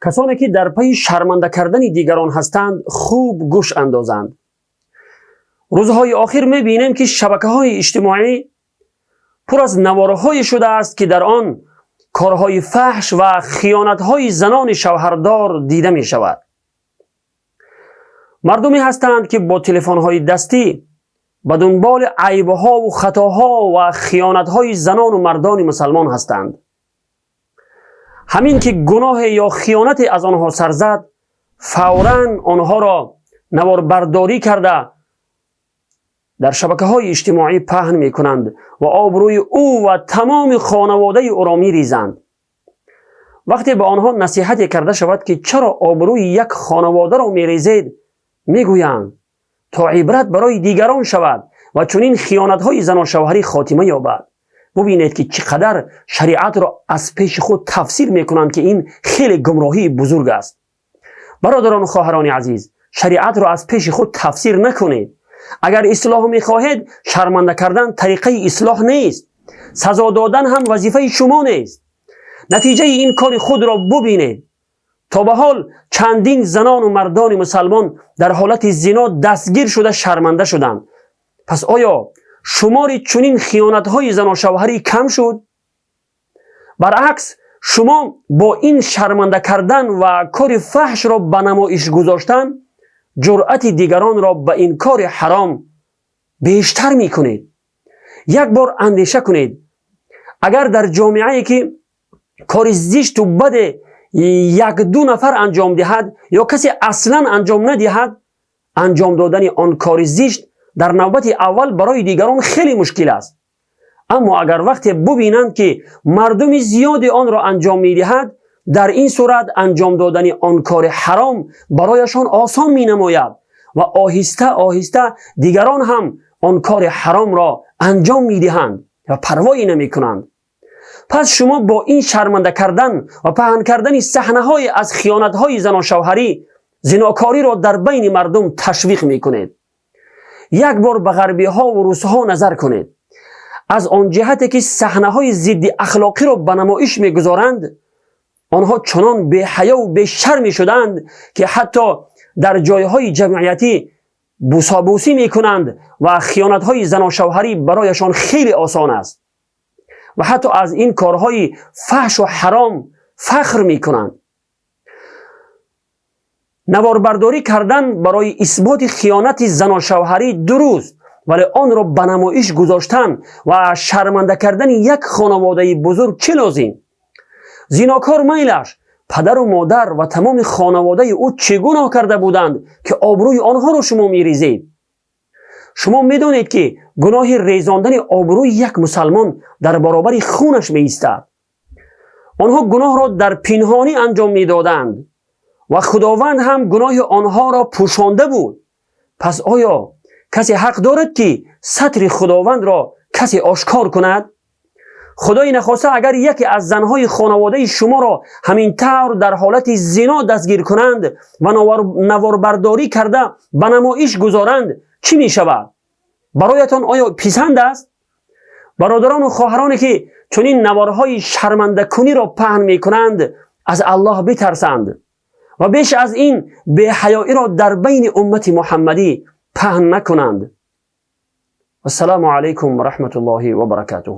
کسانی که در پی شرمنده کردن دیگران هستند خوب گوش اندازند. روزهای آخر می‌بینیم که شبکه‌های اجتماعی پر از نواره‌های شده است که در آن کارهای فحش و خیانت‌های زنان شوهردار دیده می‌شود. مردمی هستند که با تلفن‌های دستی به دنبال عیب‌ها و خطاها و خیانت‌های زنان و مردان مسلمان هستند. همین که گناه یا خیانت از آنها سر زد، فوراً آنها را نواربرداری کرده در شبکه‌های اجتماعی پهن می‌کنند و آبروی او و تمام خانواده او را می‌ریزند. وقتی به آنها نصیحت کرده شود که چرا آبروی یک خانواده را می‌ریزید، می‌گویند تا عبرت برای دیگران شود و چنین خیانت‌های زن و شوهری خاتمه یابد. ببینید که چقدر شریعت را از پیش خود تفسیر می‌کنند که این خیلی گمراهی بزرگ است. برادران و خواهران عزیز، شریعت را از پیش خود تفسیر نکنید. اگر اصلاح می‌خواهید، شرمنده کردن طریقه اصلاح نیست. سزا دادن هم وظیفه شما نیست. نتیجه این کار خود را ببینید. تا به حال چندین زنان و مردان مسلمان در حالت زنا دستگیر شده شرمنده شدند. پس آیا شمار چنین خیانت‌های زن و شوهری کم شد؟ برعکس، شما با این شرمنده کردن و کار فحش را به نمایش گذاشتن جرأت دیگران را به این کار حرام بیشتر می کنید. یک بار اندیشه کنید، اگر در جامعه‌ای که کار زشت و بد یک دو نفر انجام دهد یا کسی اصلا انجام ندهد، انجام دادن آن کار زشت در نوبت اول برای دیگران خیلی مشکل است. اما اگر وقتی ببینند که مردم زیاد آن را انجام می‌دهد، در این صورت انجام دادن آن کار حرام برایشان آسان می‌نماید و آهسته آهسته دیگران هم آن کار حرام را انجام می‌دهند و پروایی نمی‌کنند. پس شما با این شرمنده کردن و پهن کردن صحنه‌های از خیانت‌های زن و شوهری، زناکاری را در بین مردم تشویق می‌کنید. یک بار به غربی‌ها و روس‌ها نظر کنید. از آن جهتی که صحنه‌های ضد اخلاقی را به نمایش می‌گذارند، آنها چنان بی حیا و بی شرمی شدند که حتی در جایهای جمعیتی بوسابوسی می‌کنند و خیانت‌های زن و شوهری برایشان خیلی آسان است و حتی از این کارهای فحش و حرام فخر می‌کنند. نواربرداری کردن برای اثبات خیانت زن و شوهری درست، ولی آن را به نمایش گذاشتن و شرمنده کردن یک خانواده بزرگ چه لازم؟ زیناکار میلش پدر و مادر و تمام خانواده او چه گناه کرده بودند که آبروی آنها را شما میریزید؟ شما میدونید که گناه ریزاندن آبروی یک مسلمان در برابر خونش میایستد. آنها گناه را در پنهانی انجام میدادند و خداوند هم گناه آنها را پوشانده بود. پس آیا کسی حق دارد که ستر خداوند را کسی آشکار کند؟ خدای نخواسته اگر یکی از زنهای خانواده شما را همین طور در حالت زنا دستگیر کنند و نواربرداری کرده به نمایش گذارند، چی می شود؟ برایتان آیا پسند است؟ برادران و خواهرانی که چنین نوارهای شرمنده کنی را پهن می کنند، از الله بترسند و بیش از این بی حیایی را در بین امت محمدی پهن نکنند. السلام علیکم و رحمت الله و برکاته.